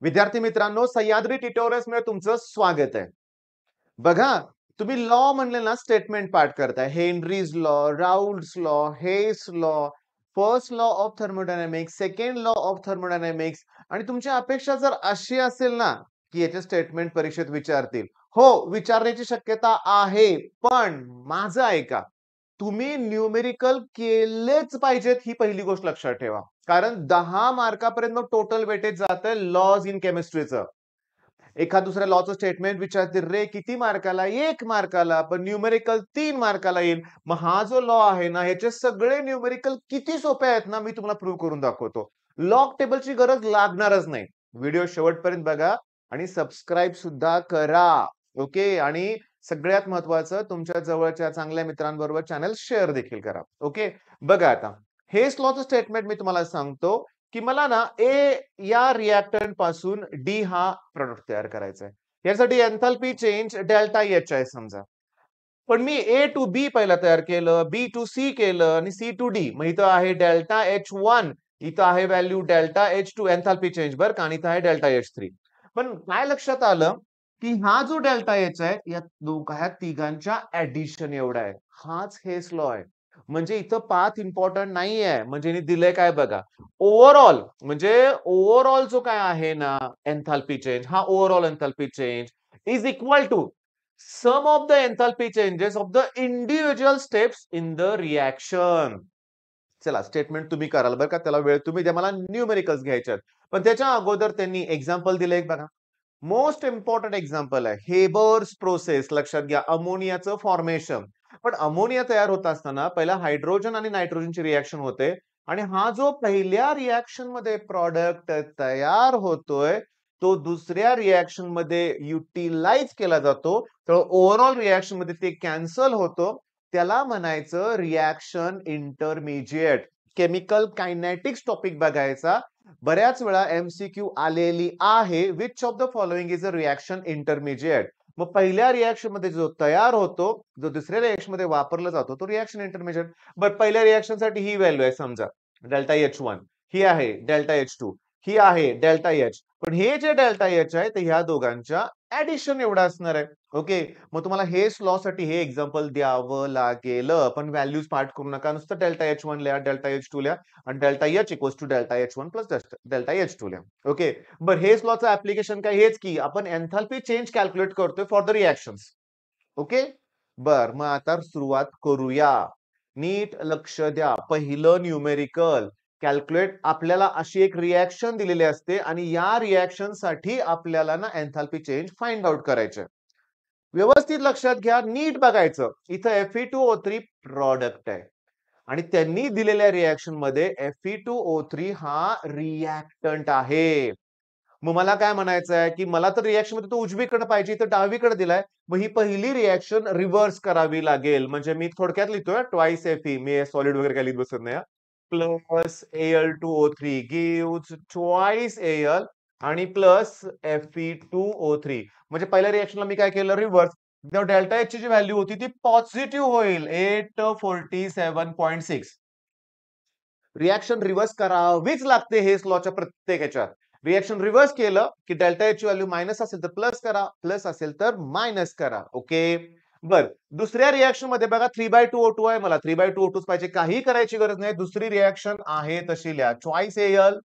विद्यार्थी मित्रांनो, सह्याद्री ट्युटोरियल्स मध्ये तुमचं स्वागत आहे. बघा, तुम्ही लॉ म्हणले ना स्टेटमेंट पाठ करताय. Henry's law, Raoult's law, Hess law, first law of thermodynamics, second law of thermodynamics आणि तुमची अपेक्षा जर अशी असेल ना, की याचे स्टेटमेंट परीक्षेत विचारतील. हो, विचारण्याची शक्यता आहे. पण माझं ऐका. तुम्ही न्यूमेरिकल केलेच पाहिजेत ही पहिली गोष्ट लक्षात ठेवा. कारण 10 मार्कापर्यंत टोटल वेटेज जातंय लॉज इन केमिस्ट्रीचं. एखाद दुसऱ्या लॉचं स्टेटमेंट विचारतील, "रे किती मार्काला?" 1 मार्काला. पण न्यूमेरिकल 3 मार्काला येईल. मग हा जो लॉ आहे ना, ह्याचे सगळे न्यूमेरिकल किती सोपे आहेत ना, मी तुम्हाला प्रूव्ह करून दाखवतो. लॉग टेबलची गरज लागणारच नाही. व्हिडिओ शेवटपर्यंत बघा आणि सबस्क्राईब सुद्धा करा. ओके. आणि सगळ्यात महत्त्वाचं तुमच्या जवळच्या चांगल्या मित्रांबरोबर चॅनल शेअर देखील करा. ओके. बघा आता, हेस लॉचं स्टेटमेंट मी तुम्हाला सांगतो, की मला ना ए या रिएक्टंट पासून डी हा प्रॉडक्ट तयार करायचा आहे. यासाठी एन्थाल्पी चेंज डेल्टा एच आहे समजा. पण मी ए टू बी पहिला तयार केलं, बी टू सी केलं आणि सी टू डी. मग इथं आहे डेल्टा एच वन, इथं आहे value delta H to enthalpy change बरं का आणि इथं आहे डेल्टा एच थ्री. पण काय लक्षात आलं, की हा जो डेल्टा एच आहे या ह्या तिघांच्या ऍडिशन एवढा आहे. हाच हेस लॉ आहे. म्हणजे इथं पाथ इम्पॉर्टंट नाहीये. म्हणजे यांनी दिलंय काय बघा. ओव्हरऑल म्हणजे ओव्हरऑल जो काय आहे ना एन्थाल्पी चेंज, हा overall enthalpy change is equal to sum of the enthalpy changes of the individual steps in the reaction. चला स्टेटमेंट तुम्ही कराल बरं का. त्याला वेळ तुम्ही द्या. मला न्यूमेरिकल्स घ्यायच्यात. पण त्याच्या अगोदर त्यांनी एक्झाम्पल दिलं एक बघा. मोस्ट इम्पॉर्टंट एक्झाम्पल आहे. हेबर्स प्रोसेस लक्षात घ्या. अमोनियाचं फॉर्मेशन. पण अमोनिया तयार होत असताना पहिला हायड्रोजन आणि नायट्रोजनची रिएक्शन होते आणि हा जो पहिल्या रिएक्शन मध्ये प्रॉडक्ट तयार होतोय तो दुसऱ्या रिएक्शन मध्ये युटिलाइज केला जातो. तर ओव्हरऑल रिएक्शन मध्ये ते कॅन्सल होतो. त्याला म्हणायचं reaction intermediate. Chemical kinetics topic बघायचा. बऱ्याच वेळा एमसीक्यू आलेली आहे. Which of the following is a reaction intermediate. मग पहिल्या रिएक्शन मध्ये जो तयार होतो, जो दुसऱ्या रिएक्शन मध्ये वापरला जातो, तो रिएक्शन इंटरमिजिएट. बट पहिल्या रिएक्शन साठी ही व्हॅल्यू आहे समजा डेल्टा एच वन, ही आहे डेल्टा एच टू, ही आहे डेल्टा एच. पण हे जे डेल्टा एच आहे ते ह्या दोघांच्या ऍडिशन एवढा असणार आहे. ओके. मग तुम्हाला हेस लॉ साठी हे एक्झाम्पल द्यावं लागेल. पण व्हॅल्यूज पाठ करू नका. नुसतं डेल्टा एच वन लिहा, डेल्टा एच टू लिहा आणि delta H equals to delta H one plus delta H two लिहा. ओके. बरं हेस लॉचं ऍप्लिकेशन काय हेच की आपण एन्थाल्पी चेंज कॅल्क्युलेट करतोय फॉर द रिएक्शन्स. ओके. बर मग आता सुरुवात करूया. नीट लक्ष द्या. पहिलं न्यूमेरिकल कॅल्क्युलेट आपल्याला अशी एक रिएक्शन दिलेली असते आणि या रिएक्शन साठी आपल्याला ना एन्थाल्पी चेंज फाइंड आउट करायचे. व्यवस्थित लक्षात घ्या. नीट बघायचं. इथं Fe2O3 प्रॉडक्ट आहे. आणि त्यांनी दिलेल्या रिएक्शन मध्ये Fe2O3 हा रिएक्टंट आहे. मग मला काय म्हणायचं आहे, की मला तर रिएक्शन मध्ये तो उजवीकडे पाहिजे, तर डावीकडे दिलाय. मग ही पहिली रिएक्शन रिव्हर्स करावी लागेल. म्हणजे मी थोडक्यात लिहितोय ट्वाइस Fe. मी सॉलिड वगैरे काही लिहित बसत नाही. Plus Al2O3 gives twice Al आणि प्लस Fe2O3. म्हणजे पहिल्या रिएक्शनला मी काय केलं रिव्हर्स. तेव्हा डेल्टा एच ची जी व्हॅल्यू होती ती पॉझिटिव्ह होईल 847.6. रिएक्शन रिव्हर्स करावीच लागते हेस लॉच्या प्रत्येक ह्याच्यात. रिएक्शन रिव्हर्स केलं की डेल्टा एच ची व्हॅल्यू मायनस असेल तर प्लस करा, प्लस असेल तर मायनस करा. ओके. बर दुसऱ्या रिएक्शन मध्ये बघा 3/2O2 आहे. मला 3/2O2 पाहिजे. काही करायची गरज नाही. दुसरी रिएक्शन आहे तशी लिहा. Twice Al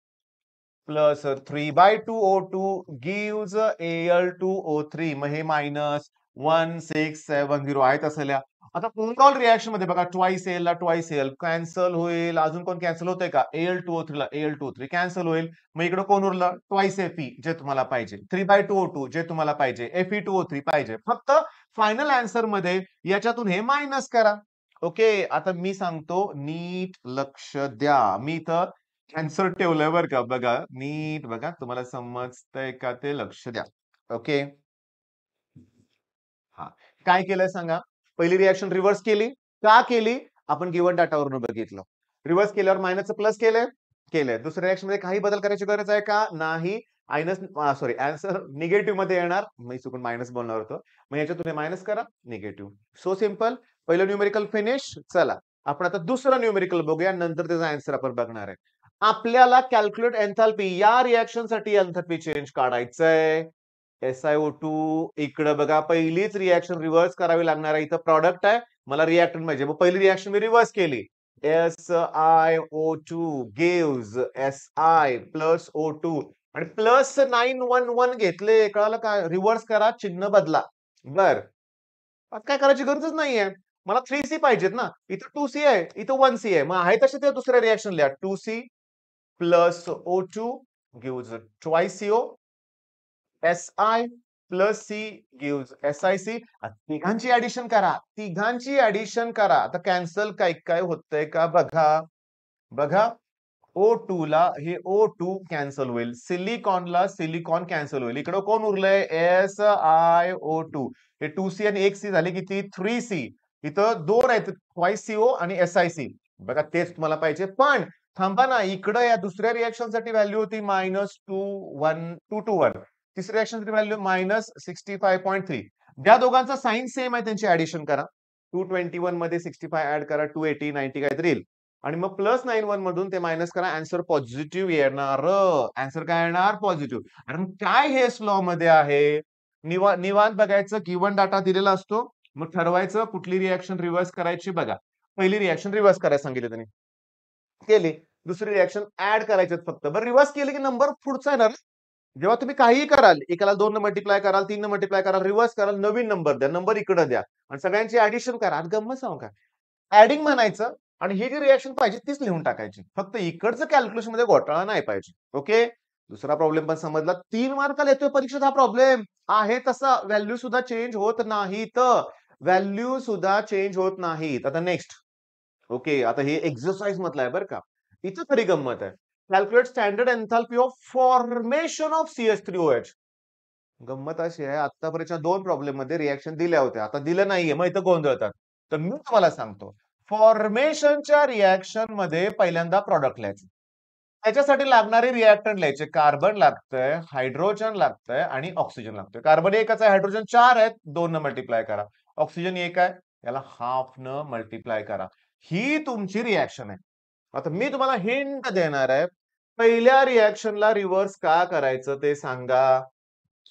plus 3/2O2 gives Al2O3. मग हे मायनस 1670 आहे तसं लिहा. आता ओव्हरऑल रिएक्शन मध्ये बघा ट्वाइस Al ला ट्वाइस Al कॅन्सल होईल. अजून कोण कॅन्सल होतंय का? Al2O3 ला Al2O3 कॅन्सल होईल. मग इकडे कोण उरलं? ट्वाइस Fe जे तुम्हाला पाहिजे. 3/2O2 जे तुम्हाला पाहिजे. Fe2O3 पाहिजे. फक्त फायनल आन्सर मध्ये याच्यातून हे मायनस करा. ओके. आता मी सांगतो नीट लक्ष द्या. मी इथं आन्सर ठेवलंय बरं का. बघा नीट बघा. तुम्हाला समजतंय का ते लक्ष द्या. ओके. हा काय केलंय सांगा. पहिली रिएक्शन रिव्हर्स केली. का केली? आपण गिव्हन डाटावरून बघितलं. रिव्हर्स केल्यावर मायनस प्लस केलंय. केलंय. दुसऱ्या रिएक्शन मध्ये काही बदल करायची गरज आहे का? नाही. सॉरी आन्सर निगेटिव्ह मध्ये येणार. मी चुकून मायनस बोलणार होतो. मग याच्यातून मायनस करा निगेटिव्ह. So simple. पहिलं न्यूमेरिकल फिनिश. चला आपण आता दुसरं न्यूमेरिकल बघूया. नंतर त्याचा आन्सर आपण बघणार आहे. आपल्याला कॅल्क्युलेट एन्थॅल्पी या रिएक्शन साठी एन्थॅल्पी चेंज काढायचंय. SiO2 इकडे बघा पहिलीच रिएक्शन रिव्हर्स करावी लागणार आहे. इथं प्रॉडक्ट आहे, मला रिएक्टंट पाहिजे. मग पहिली रिएक्शन मी रिव्हर्स केली. SiO2 gives Si plus O2 आणि प्लस 911 घेतले. कळालं का? रिव्हर्स करा, चिन्ह बदला. बर, आता काय करायची गरजच नाहीये. मला 3C पाहिजेत ना. इथं 2C आहे, इथं 1C आहे. मग आहे तसे ते दुसऱ्या रिएक्शन लिहा. 2C plus O2 gives twice CO. Si plus C gives SiC. तिघांची ऍडिशन करा, तिघांची ऍडिशन करा. आता कॅन्सल काय काय होतंय का बघा. बघा, O2 ला हे O2 कॅन्सल होईल, सिलिकॉनला सिलिकॉन कॅन्सल होईल. इकडं कोण उरलंय? SiO2. हे 2C आणि 1C झाले किती? 3C. इथं 2 आहेत, ट्वाइस CO आणि SiC. बघा तेच तुम्हाला पाहिजे. पण थांबा ना, इकडं या दुसऱ्या रिएक्शन साठी व्हॅल्यू होती -221. तिसऱ्या रिएक्शन साठी व्हॅल्यू -65.3. ज्या दोघांचा साइन सेम आहे त्यांची ऍडिशन करा. 221 मध्ये 65 ऍड करा, 280 90 काहीतरी येईल. आणि मग प्लस 91 मधून ते मायनस करा, आन्सर पॉझिटिव्ह येणार. आन्सर काय येणार? पॉझिटिव्ह. आणि मग काय हे लॉ मध्ये आहे? निवांत बघायचं, गिवन डाटा दिलेला असतो, मग ठरवायचं कुठली रिएक्शन रिव्हर्स करायची. बघा, पहिली रिएक्शन रिव्हर्स करायला सांगितले त्यांनी, केली. दुसरी रिएक्शन ऍड करायचे फक्त. बरं, रिव्हर्स केली की नंबर पुढचा येणार. जेव्हा तुम्ही काहीही कराल, एकाला 2 न मल्टिप्लाय कराल, 3 न मल्टिप्लाय कराल, रिव्हर्स कराल, नवीन नंबर द्या, नंबर इकडे द्या आणि सगळ्यांची ऍडिशन करा. आणि गंमत सांगू का, ऍडिंग म्हणायचं आणि ही जी रिएक्शन पाहिजे तीच लिहून टाकायची. फक्त इकडचं कॅल्क्युलेशन मध्ये घोटाळा नाही पाहिजे. ओके, दुसरा प्रॉब्लेम पण समजला. 3 मार्काला येतोय परीक्षेत हा प्रॉब्लेम आहे. तसा व्हॅल्यू सुद्धा चेंज होत नाहीत. व्हॅल्यू सुद्धा चेंज होत नाहीत. आता नेक्स्ट. ओके, आता हे एक्सरसाइज मधलं आहे बरं का. इथं खरी गंमत आहे. Calculate standard एन्थॅल्पी of formation of CH3OH. गंमत अशी आहे, आतापर्यंतच्या 2 प्रॉब्लेम मध्ये रिएक्शन दिल्या होत्या, आता दिलं नाहीये, मग इथं गोंधळतात. तर मी तुम्हाला सांगतो, फॉर्मेशनच्या रिएक्शन मध्ये पहिल्यांदा प्रॉडक्ट लिहायचं. त्याच्यासाठी लागणारे रिएक्टंट लिहायचे. कार्बन लागतंय, हायड्रोजन लागतंय आणि ऑक्सिजन लागतोय. कार्बन एकच आहे, हायड्रोजन 4 आहेत, 2 न मल्टिप्लाय करा. ऑक्सिजन 1 आहे, याला हाफ न मल्टिप्लाय करा. ही तुमची रिएक्शन आहे. आता मी तुम्हाला हिंट देणार आहे. पहिल्या रिएक्शनला रिव्हर्स का करायचं ते सांगा.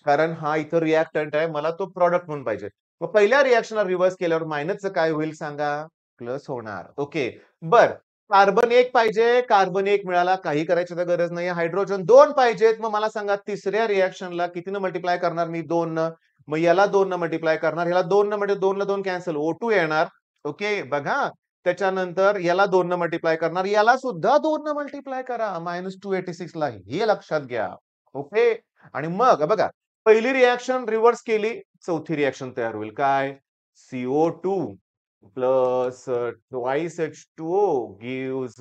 कारण हा इथं रिएक्टंट आहे, मला तो प्रॉडक्ट म्हणून पाहिजे. मग पहिल्या रिएक्शनला रिव्हर्स केल्यावर मायनसचं काय होईल सांगा? प्लस होणार. ओके, बर. कार्बन 1 पाहिजे, कार्बन 1 मिळाला, काही करायची तर गरज नाही. हायड्रोजन 2 पाहिजेत, मग मला सांगा तिसऱ्या रिएक्शनला कितीनं मल्टिप्लाय करणार मी? 2 न. मग याला 2 न मल्टिप्लाय करणार, ह्याला 2 न म्हणजे 2 ला 2 कॅन्सल, O2 येणार. ओके, बघा. त्याच्यानंतर याला 2 न मल्टिप्लाय करणार, याला सुद्धा 2 न मल्टिप्लाय करा, -286 ला. हे लक्षात घ्या. ओके, आणि मग बघा, पहिली रिएक्शन रिव्हर्स केली, चौथी रिएक्शन तयार होईल. काय? CO2 plus twice H2O gives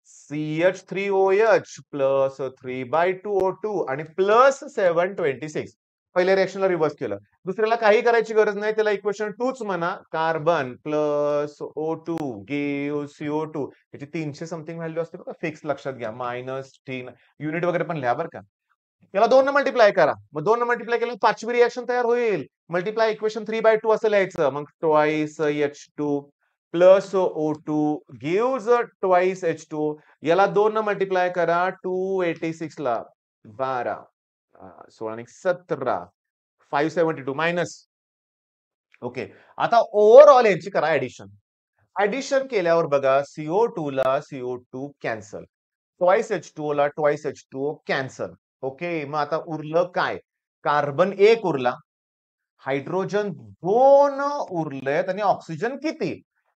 CH3OH plus 3/2O2 आणि प्लस 726. पहिल्या रिएक्शनला रिव्हर्स केलं. दुसऱ्याला काही करायची गरज नाही, त्याला इक्वेशन 2च म्हणा. Carbon plus O2 gives CO2. याची 300 समथिंग व्हॅल्यू असते बघा, फिक्स लक्षात घ्या. -3 युनिट वगैरे पण लिहा बरं का. याला 2 न मल्टिप्लाय करा. मग 2 न मल्टिप्लाय केलं, पाचवी रिएक्शन तयार होईल. मल्टिप्लाय इक्वेशन 3/2 असं लिहायचं. मग twice H2 plus O2 gives twice H2. याला 2 न मल्टिप्लाय करा, 286 ला. 12 16 आणि 17 572 मायनस. ओके, आता ओव्हरऑल यांची करा ऍडिशन. ऍडिशन केल्यावर बघा, CO2 ला CO2 कॅन्सल, ट्वाइस H2O ला ट्वाइस H2O कॅन्सल. ओके, मग आता उरलं काय? कार्बन 1 उरला, हायड्रोजन 2 उरलेत आणि ऑक्सिजन किती?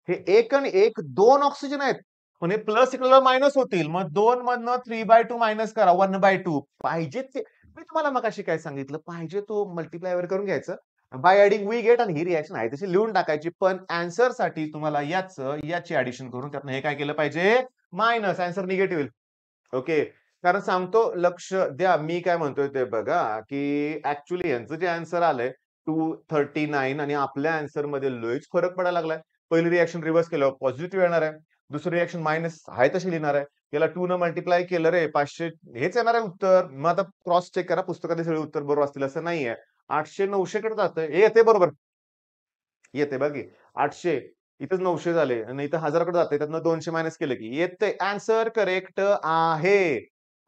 हे 1 आणि 1 2 ऑक्सिजन आहेत. पण हे प्लस इकडे मायनस होतील. मग 2 मधनं 3/2 मायनस करा, 1/2. पाहिजे ते मी तुम्हाला मगाशी काय सांगितलं, पाहिजे तो मल्टिप्लाय वगैरे करून घ्यायचं. बाय ऍडिंग वी गेट, आणि ही रिएक्शन आहे तशी लिहून टाकायची. पण आन्सर साठी तुम्हाला याची ऍडिशन करून त्यातनं हे काय केलं पाहिजे? मायनस. आन्सर निगेटिव्ह येईल. ओके, कारण सांगतो, लक्ष द्या. मी काय म्हणतोय ते बघा, की ऍक्च्युअली यांचं जे आन्सर आलंय 239 आणि आपल्या आन्सर मध्ये लयच फरक पडायला लागलाय. पहिली रिएक्शन रिव्हर्स केल्यावर पॉझिटिव्ह येणार आहे, दुसरी रिएक्शन मायनस आहे तशी लिहिणार आहे. याला 2 न मल्टिप्लाय केलं रे, 500 हेच येणार आहे उत्तर. मग आता क्रॉस चेक करा, पुस्तकातले सगळे उत्तर बरोबर असतील असं नाहीये. 800 900 कडे जातंय. हे येते बरोबर, येते बघ 800 इथेच 900 झाले आणि इथं 1000कडे जाते. त्यातनं 200 मायनस केलं की येते. आन्सर करेक्ट आहे.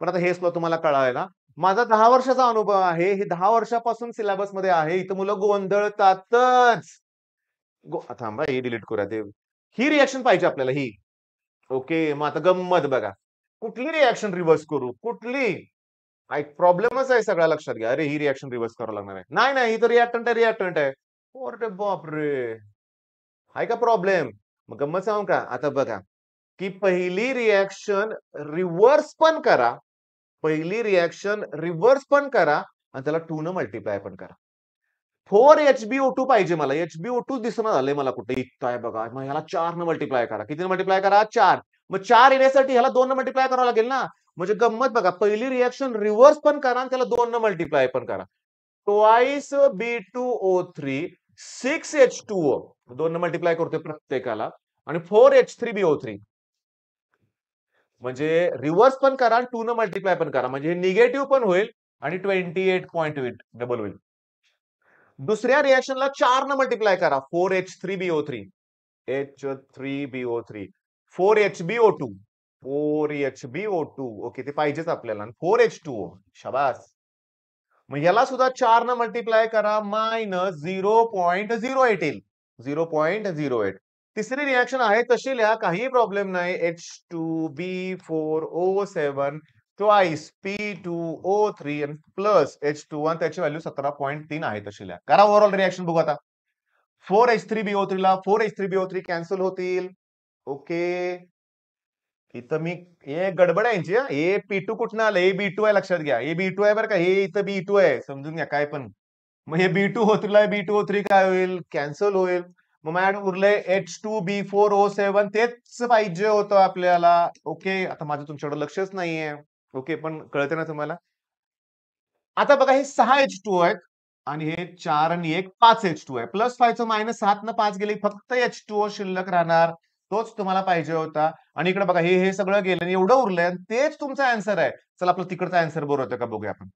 पण आता हेच तुम्हाला कळालंय ना. माझा 10 वर्षाचा अनुभव आहे. हे 10 वर्षापासून सिलेबसमध्ये आहे. इथं मुलं गोंधळतातच. थांबा हे डिलीट करूया ते. ही रिएक्शन पाहिजे आपल्याला ही. ओके. मग आता गंमत बघा. कुठली रिएक्शन रिव्हर्स करू? कुठली? एक प्रॉब्लेमच आहे सगळ्या लक्षात घ्या. अरे ही रिएक्शन रिव्हर्स करावं लागणार आहे. नाही, नाही. ही तर रिएक्टंट आहे, रिएक्टंट आहे. अरे बापरे! आहे का प्रॉब्लेम? मग गंमत सांगू का? आता बघा, की पहिली रिएक्शन रिव्हर्स पण करा. पहिली रिएक्शन रिव्हर्स पण करा आणि त्याला 2 न मल्टिप्लाय पण करा. 4 HbO2 पाहिजे मला. HbO2 दिसेना झालंय मला कुठे. इथं आहे बघा. मग ह्याला 4 न मल्टिप्लाय करा. कितीने मल्टिप्लाय करा? 4. मग 4 येण्यासाठी ह्याला 2 न मल्टिप्लाय करावं लागेल ना. म्हणजे गंमत बघा. पहिली रिएक्शन रिव्हर्स पण करा आणि त्याला 2 न मल्टिप्लाय पण करा. ट्वाइस B2O3 6H2O 2 न मल्टिप्लाय करतोय प्रत्येकाला आणि 4H3BO3 म्हणजे रिव्हर्स पण करा आणि 2 न मल्टिप्लाय पण करा. म्हणजे हे निगेटिव्ह पण होईल आणि 28.8 डबल होईल. दुसऱ्या रिएक्शनला 4 न मल्टिप्लाय करा. 4H3BO3 H3BO3 4HbO2 4HbO2 okay ते पाहिजेच आपल्याला आणि 4H2O शाबास. मग याला सुद्धा 4 न मल्टिप्लाय करा मायनस 0.08 येईल. 0.08 तिसरी रिएक्शन आहे तशी लिहा काही प्रॉब्लेम नाही. H2B4O7 ट्वाइस P2O3 आणि प्लस H2 त्याची व्हॅल्यू 17.3 आहे तशी लिहा. करा ओव्हरऑल रिएक्शन बघू आता. 4H3BO3 ला 4H3BO3 कॅन्सल होतील. ओके. इथं मी हे गडबड आहे यांची हां. हे P2 कुठनं आलं? हे B2 आहे लक्षात घ्या. हे B2 आहे बरं का. हे इथं B2 आहे. समजून घ्या काय पण. मग हे B2O3 ला B2O3 काय होईल? कॅन्सल होईल. मग माझ्याकडे उरलंय H2B4O7 तेच पाहिजे होतं आपल्याला. ओके. आता माझं तुमच्याकडे लक्षच नाहीये. ओके. पण कळतंय ना तुम्हाला? आता बघा हे 6 H2O आहेत आणि हे 4 आणि 1 5 H2O आहे. प्लस 5 चं मायनस 7 न 5 गेले फक्त H2O शिल्लक राहणार. तोच तुम्हाला पाहिजे होता. आणि इकडे बघा हे सगळं गेलं आणि एवढं उरलंय आणि तेच तुमचा आन्सर आहे. चला आपलं तिकडचा आन्सर बरोबर होतं का बघूया आपण.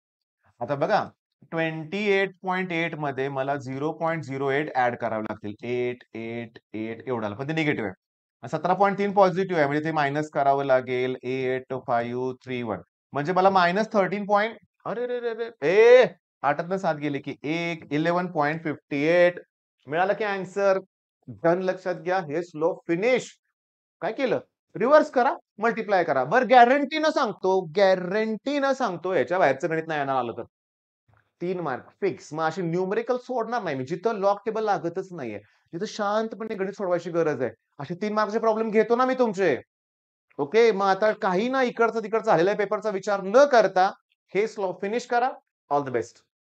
आता बघा 28.8 मध्ये मला 0.08 ऍड करावे लागतील. 8, 8, 8 एवढं आलं. पण ते निगेटिव्ह आहे. 17.3 पॉझिटिव्ह आहे म्हणजे ते मायनस करावं लागेल. 8, 5, 3, 1 म्हणजे मला मायनस 13 अरे रे रे रे! 8तनं 7 गेले की 1 11.58 मिळालं की आन्सर. डन लक्षात घ्या. हे स्लो फिनिश. काय केलं? रिव्हर्स करा, मल्टिप्लाय करा. बरं गॅरंटीनं सांगतो याच्या बाहेरचं गणित नाही येणार आलं तर. 3 मार्क फिक्स. मग असे न्यूमेरिकल सोडणार नाही मी. जिथं लॉग टेबल लागतच नाहीये. तिथं शांतपणे गणित सोडवायची गरज आहे. असे 3 मार्कचे प्रॉब्लेम घेतो ना मी तुमचे. ओके. मग आता काही ना इकडचा-तिकडचा झालेल्या पेपरचा विचार न करता हे स्लो फिनिश करा. All the best.